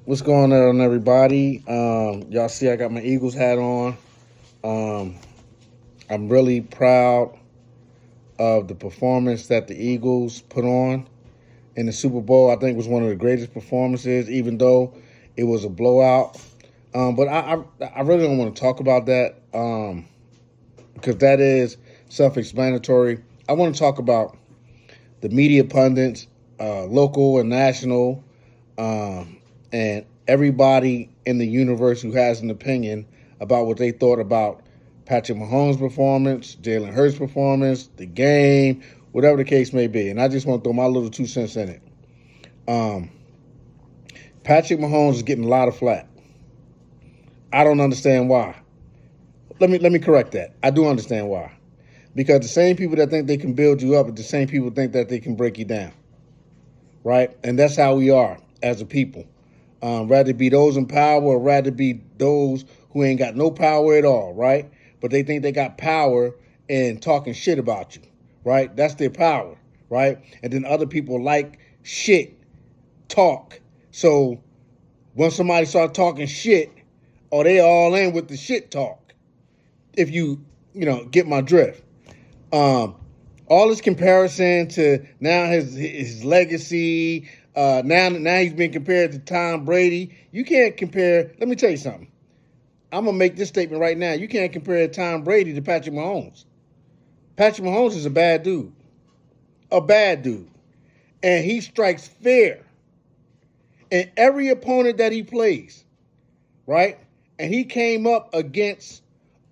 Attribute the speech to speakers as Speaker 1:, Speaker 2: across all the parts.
Speaker 1: What's going on, everybody? Y'all see I got my Eagles hat on. Um, I'm really proud of the performance that the Eagles put on in the Super Bowl. I think it was one of the greatest performances, even though it was a blowout. But I really don't want to talk about that because that is self-explanatory. I want to talk about the media pundits, local and national, and everybody in the universe who has an opinion about what they thought about Patrick Mahomes' performance, Jalen Hurts' performance, the game, whatever the case may be. And I just want to throw my little 2 cents in it. Um, Patrick Mahomes is getting a lot of flack. I don't understand why. Let me correct that. I do understand why. Because the same people that think they can build you up are the same people think that they can break you down. Right? And that's how we are as a people. Rather be those in power or rather be those who ain't got no power at all, right? But they think they got power and talking shit about you, right? That's their power, right? And then other people like shit talk. So when somebody starts talking shit, or they all in with the shit talk, if you get my drift. All this comparison to now his legacy, now he's been compared to Tom Brady. You can't compare. Let me tell you something. I'm gonna make this statement right now. You can't compare Tom Brady to Patrick Mahomes. Patrick Mahomes is a bad dude, and he strikes fear in every opponent that he plays, right? And he came up against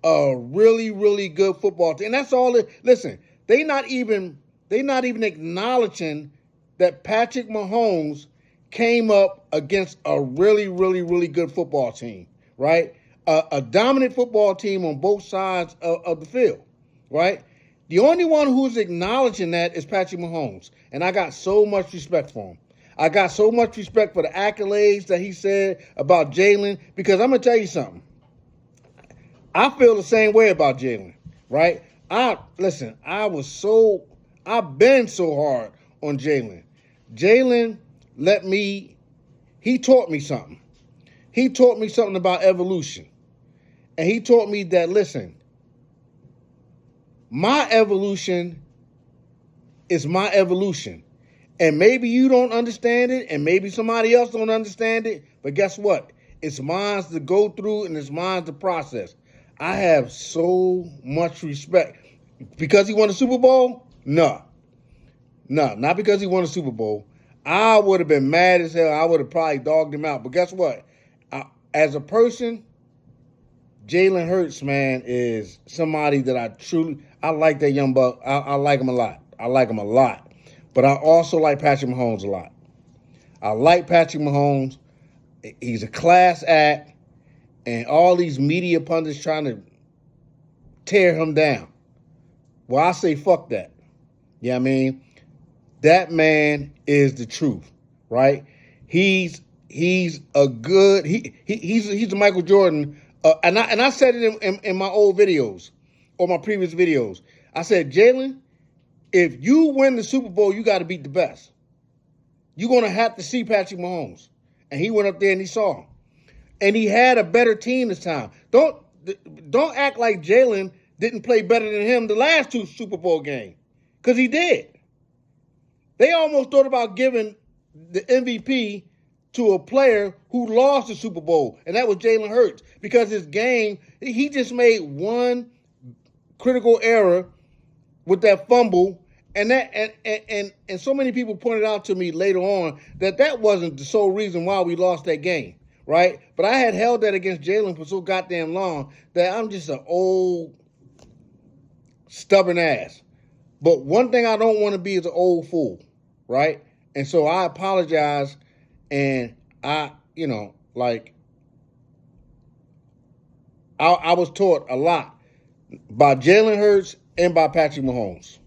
Speaker 1: a really, really good football team. And that's all it. Listen, they not even acknowledging that Patrick Mahomes came up against a really, really, really good football team, right? A dominant football team on both sides of the field, right? The only one who's acknowledging that is Patrick Mahomes. And I got so much respect for him. I got so much respect for the accolades that he said about Jalen, because I'm going to tell you something. I feel the same way about Jalen, right? I've been so hard on Jalen. Jalen he taught me something. He taught me something about evolution. And he taught me that, listen, my evolution is my evolution. And maybe you don't understand it, and maybe somebody else don't understand it, but guess what? It's mine to go through, and it's mine to process. I have so much respect. Because he won a Super Bowl? No, not because he won a Super Bowl. I would have been mad as hell. I would have probably dogged him out. But guess what? As a person, Jalen Hurts, man, is somebody that I like that young buck. I like him a lot. But I also like Patrick Mahomes a lot. I like Patrick Mahomes. He's a class act. And all these media pundits trying to tear him down. Well, I say fuck that. You know what I mean? That man is the truth, right? He's a good he's a Michael Jordan. And I said it in my old videos or my previous videos. I said, Jalen, if you win the Super Bowl, you got to beat the best. You're going to have to see Patrick Mahomes. And he went up there and he saw him. And he had a better team this time. Don't act like Jalen didn't play better than him the last 2 Super Bowl games. Because he did. They almost thought about giving the MVP to a player who lost the Super Bowl, and that was Jalen Hurts. Because his game, he just made one critical error with that fumble, and so many people pointed out to me later on that wasn't the sole reason why we lost that game, right? But I had held that against Jalen for so goddamn long that I'm just an old, stubborn ass. But one thing I don't want to be is an old fool, right? And so I apologize, and I was taught a lot by Jalen Hurts and by Patrick Mahomes.